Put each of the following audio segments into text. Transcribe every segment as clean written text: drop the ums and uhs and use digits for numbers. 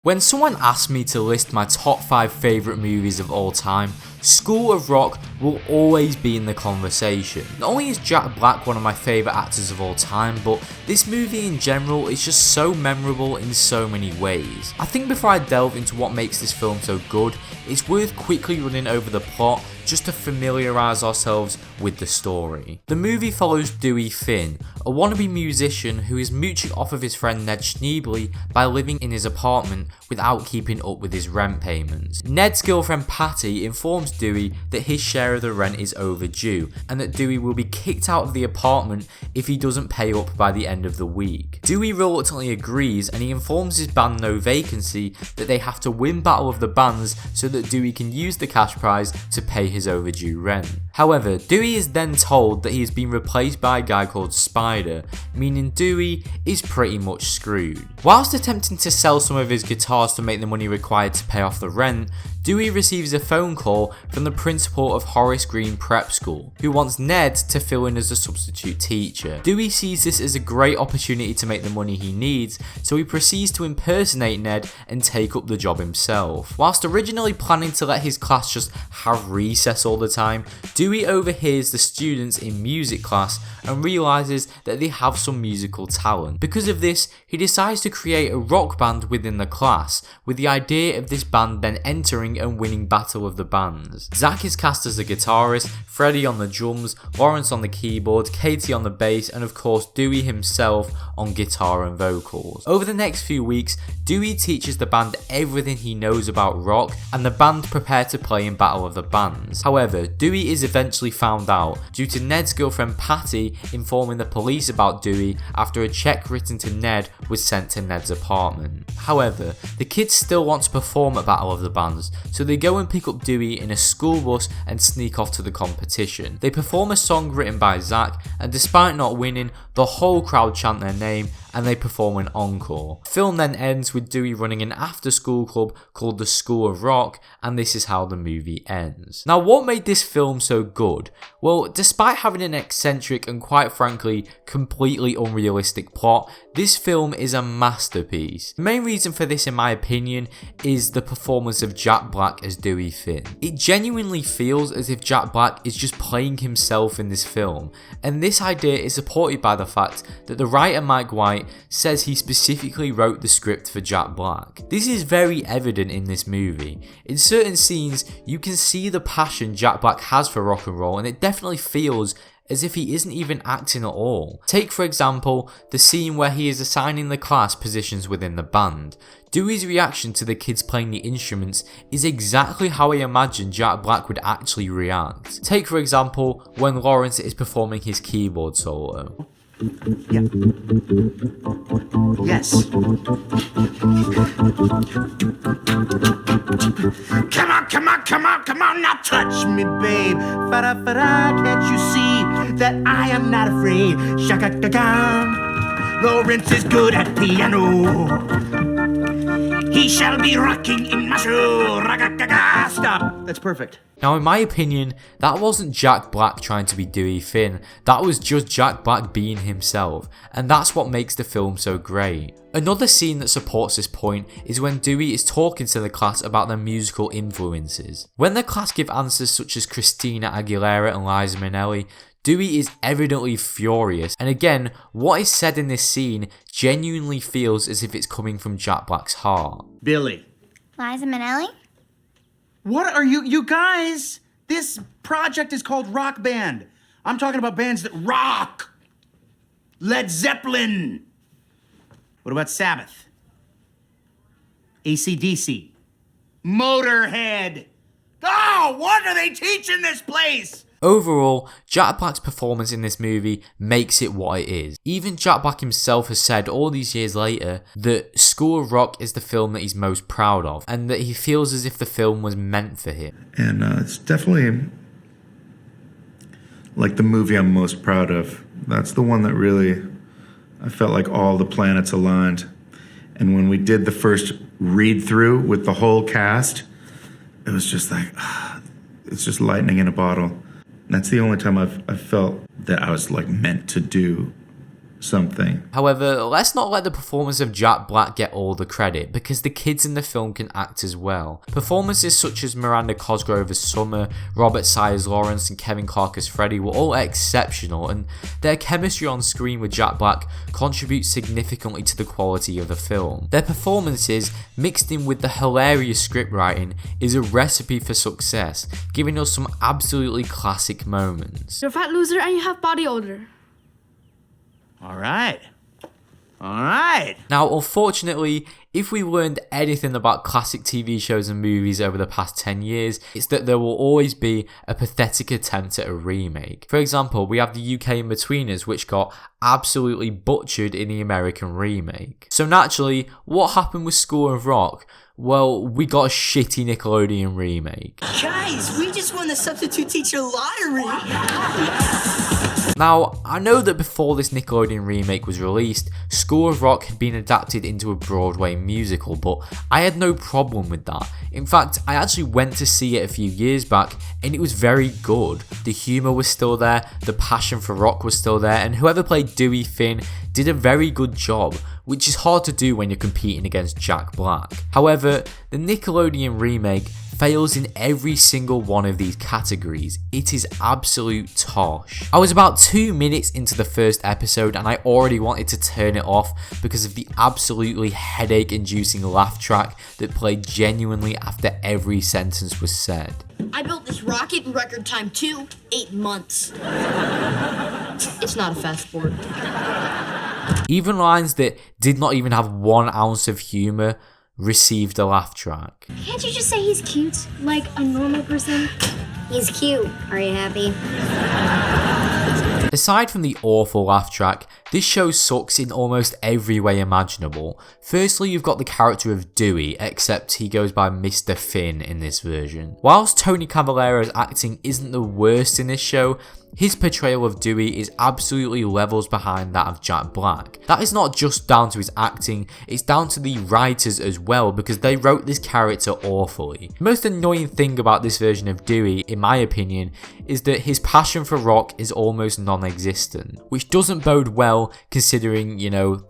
When someone asks me to list my top 5 favourite movies of all time, School of Rock will always be in the conversation. Not only is Jack Black one of my favourite actors of all time, but this movie in general is just so memorable in so many ways. I think before I delve into what makes this film so good, it's worth quickly running over the plot just to familiarise ourselves with the story. The movie follows Dewey Finn, a wannabe musician who is mooching off of his friend Ned Schneebly by living in his apartment without keeping up with his rent payments. Ned's girlfriend Patty informs Dewey that his share of the rent is overdue and that Dewey will be kicked out of the apartment if he doesn't pay up by the end of the week. Dewey reluctantly agrees and he informs his band No Vacancy that they have to win Battle of the Bands so that Dewey can use the cash prize to pay his overdue rent. However, Dewey is then told that he has been replaced by a guy called Spider, meaning Dewey is pretty much screwed. Whilst attempting to sell some of his guitars to make the money required to pay off the rent, Dewey receives a phone call from the principal of Horace Green Prep School, who wants Ned to fill in as a substitute teacher. Dewey sees this as a great opportunity to make the money he needs, so he proceeds to impersonate Ned and take up the job himself. Whilst originally planning to let his class just have recess all the time, Dewey overhears the students in music class and realises that they have some musical talent. Because of this, he decides to create a rock band within the class, with the idea of this band then entering and winning Battle of the Bands. Zach is cast as the guitarist, Freddie on the drums, Lawrence on the keyboard, Katie on the bass, and of course Dewey himself on guitar and vocals. Over the next few weeks, Dewey teaches the band everything he knows about rock, and the band prepare to play in Battle of the Bands. However, Dewey is eventually found out due to Ned's girlfriend Patty informing the police about Dewey after a check written to Ned was sent to Ned's apartment. However, the kids still want to perform at Battle of the Bands, so they go and pick up Dewey in a school bus and sneak off to the competition. They perform a song written by Zach, and despite not winning, the whole crowd chant their name and they perform an encore. The film then ends with Dewey running an after-school club called the School of Rock, and this is how the movie ends. Now, what made this film so good? Well, despite having an eccentric and quite frankly completely unrealistic plot, this film is a masterpiece. The main reason for this, in my opinion, is the performance of Jack Black as Dewey Finn. It genuinely feels as if Jack Black is just playing himself in this film, and this idea is supported by the fact that the writer Mike White says he specifically wrote the script for Jack Black. This is very evident in this movie. In certain scenes, you can see the passion Jack Black has for rock and roll, and it definitely feels as if he isn't even acting at all. Take for example, the scene where he is assigning the class positions within the band. Dewey's reaction to the kids playing the instruments is exactly how I imagine Jack Black would actually react. Take for example, when Lawrence is performing his keyboard solo. Yeah. Yes. Come on, now touch me, babe. Fa-da, can't you see that I am not afraid? Shaka-ga-ga. Lawrence is good at piano. He shall be rocking in my shoe. Ra-ga-ga-ga. Stop. That's perfect. Now, in my opinion, that wasn't Jack Black trying to be Dewey Finn, that was just Jack Black being himself, and that's what makes the film so great. Another scene that supports this point is when Dewey is talking to the class about their musical influences. When the class give answers such as Christina Aguilera and Liza Minnelli, Dewey is evidently furious, and again, what is said in this scene genuinely feels as if it's coming from Jack Black's heart. Billy. Liza Minnelli? What are you guys? This project is called Rock Band. I'm talking about bands that rock. Led Zeppelin. What about Sabbath? AC/DC. Motorhead. Oh, what are they teaching this place? Overall, Jack Black's performance in this movie makes it what it is. Even Jack Black himself has said all these years later that School of Rock is the film that he's most proud of, and that he feels as if the film was meant for him. And it's definitely like the movie I'm most proud of. That's the one that really, I felt like all the planets aligned. And when we did the first read through with the whole cast, it was just like, it's just lightning in a bottle. That's the only time I've felt that I was like meant to do something. However, let's not let the performance of Jack Black get all the credit, because the kids in the film can act as well. Performances such as Miranda Cosgrove as Summer, Robert Sy as Lawrence, and Kevin Clark as Freddy were all exceptional, and their chemistry on screen with Jack Black contributes significantly to the quality of the film. Their performances, mixed in with the hilarious script writing, is a recipe for success, giving us some absolutely classic moments. You're a fat loser and you have body odor. All right. All right. Now, unfortunately, if we learned anything about classic TV shows and movies over the past 10 years, it's that there will always be a pathetic attempt at a remake. For example, we have the UK In-Betweeners, which got absolutely butchered in the American remake. So naturally, what happened with School of Rock? Well, we got a shitty Nickelodeon remake. Guys, we just won the substitute teacher lottery. Now, I know that before this Nickelodeon remake was released, School of Rock had been adapted into a Broadway musical, but I had no problem with that. In fact, I actually went to see it a few years back, and it was very good. The humour was still there, the passion for rock was still there, and whoever played Dewey Finn did a very good job, which is hard to do when you're competing against Jack Black. However, the Nickelodeon remake fails in every single one of these categories. It is absolute tosh. I was about 2 minutes into the first episode and I already wanted to turn it off because of the absolutely headache-inducing laugh track that played genuinely after every sentence was said. I built this rocket in record time too, 8 months. It's not a fast sport. Even lines that did not even have 1 ounce of humour received a laugh track. Can't you just say he's cute, like a normal person? He's cute. Are you happy? Aside from the awful laugh track, this show sucks in almost every way imaginable. Firstly, you've got the character of Dewey, except he goes by Mr. Finn in this version. Whilst Tony Cavallero's acting isn't the worst in this show, his portrayal of Dewey is absolutely levels behind that of Jack Black. That is not just down to his acting, it's down to the writers as well, because they wrote this character awfully. The most annoying thing about this version of Dewey, in my opinion, is that his passion for rock is almost non-existent, which doesn't bode well considering,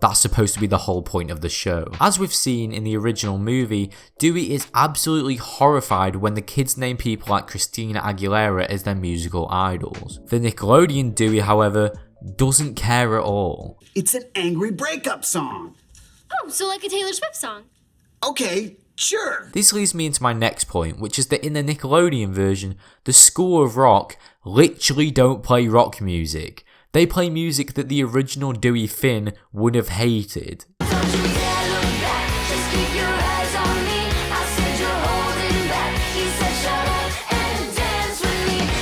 that's supposed to be the whole point of the show. As we've seen in the original movie, Dewey is absolutely horrified when the kids name people like Christina Aguilera as their musical idols. The Nickelodeon Dewey, however, doesn't care at all. It's an angry breakup song. Oh, so like a Taylor Swift song. Okay, sure. This leads me into my next point, which is that in the Nickelodeon version, the School of Rock literally don't play rock music. They play music that the original Dewey Finn would have hated.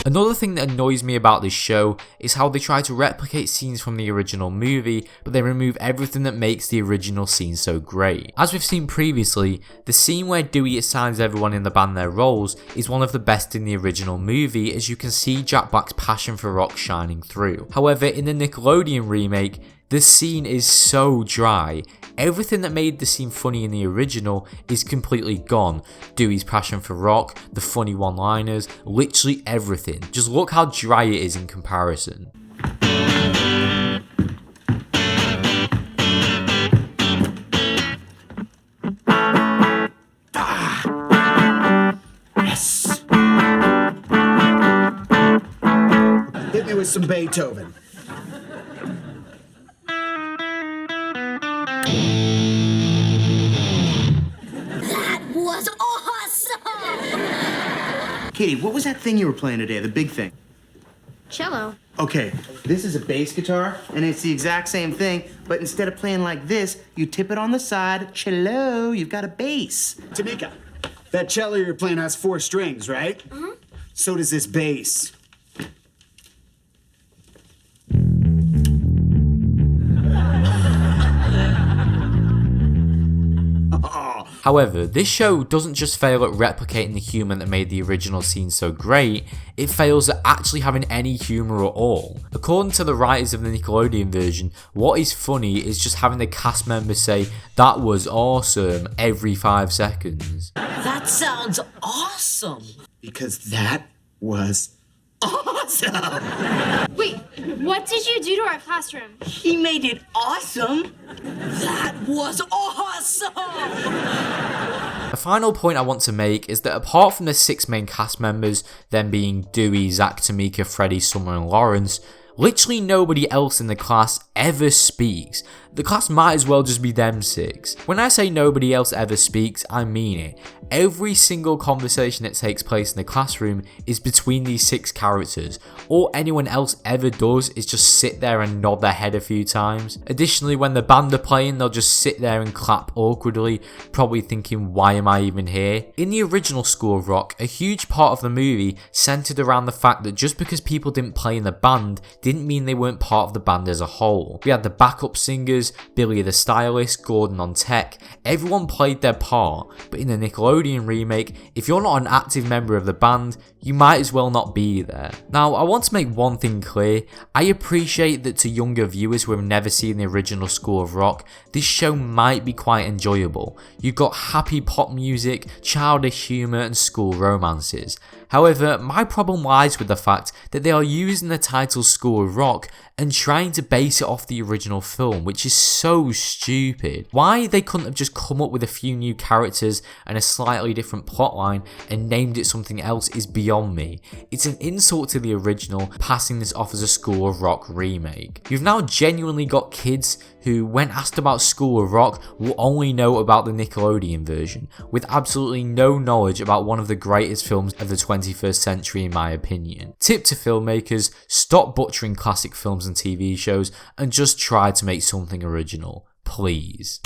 Another thing that annoys me about this show is how they try to replicate scenes from the original movie, but they remove everything that makes the original scene so great. As we've seen previously, the scene where Dewey assigns everyone in the band their roles is one of the best in the original movie, as you can see Jack Black's passion for rock shining through. However, in the Nickelodeon remake, the scene is so dry. Everything that made the scene funny in the original is completely gone. Dewey's passion for rock, the funny one-liners, literally everything. Just look how dry it is in comparison. Yes. Hit me with some Beethoven. Was awesome! Katie, what was that thing you were playing today, the big thing? Cello. Okay, this is a bass guitar, and it's the exact same thing, but instead of playing like this, you tip it on the side, cello, you've got a bass. Tamika, that cello you're playing has 4 strings, right? Uh-huh. So does this bass. However, this show doesn't just fail at replicating the humour that made the original scene so great, it fails at actually having any humour at all. According to the writers of the Nickelodeon version, what is funny is just having the cast members say, "That was awesome," every 5 seconds. That sounds awesome. Because that was awesome. Wait, What did you do to our classroom? He made it awesome. That was awesome. A final point I want to make is that apart from the 6 main cast members, them being Dewey, Zach, Tamika, Freddie, Summer and Lawrence, literally nobody else in the class ever speaks. The class might as well just be them 6. When I say nobody else ever speaks, I mean it. Every single conversation that takes place in the classroom is between these 6 characters. All anyone else ever does is just sit there and nod their head a few times. Additionally, when the band are playing, they'll just sit there and clap awkwardly, probably thinking, why am I even here? In the original School of Rock, a huge part of the movie centered around the fact that just because people didn't play in the band didn't mean they weren't part of the band as a whole. We had the backup singers, Billy the stylist, Gordon on tech, everyone played their part, but in the Nickelodeon remake, if you're not an active member of the band, you might as well not be there. Now, I want to make one thing clear. I appreciate that to younger viewers who have never seen the original School of Rock, this show might be quite enjoyable. You've got happy pop music, childish humour and school romances. However, my problem lies with the fact that they are using the title School of Rock and trying to base it off the original film, which is so stupid. Why they couldn't have just come up with a few new characters and a slightly different plotline and named it something else is beyond me. It's an insult to the original, passing this off as a School of Rock remake. You've now genuinely got kids who, when asked about School of Rock, will only know about the Nickelodeon version, with absolutely no knowledge about one of the greatest films of the 21st century in my opinion. Tip to filmmakers, stop butchering classic films and TV shows and just try to make something original, please.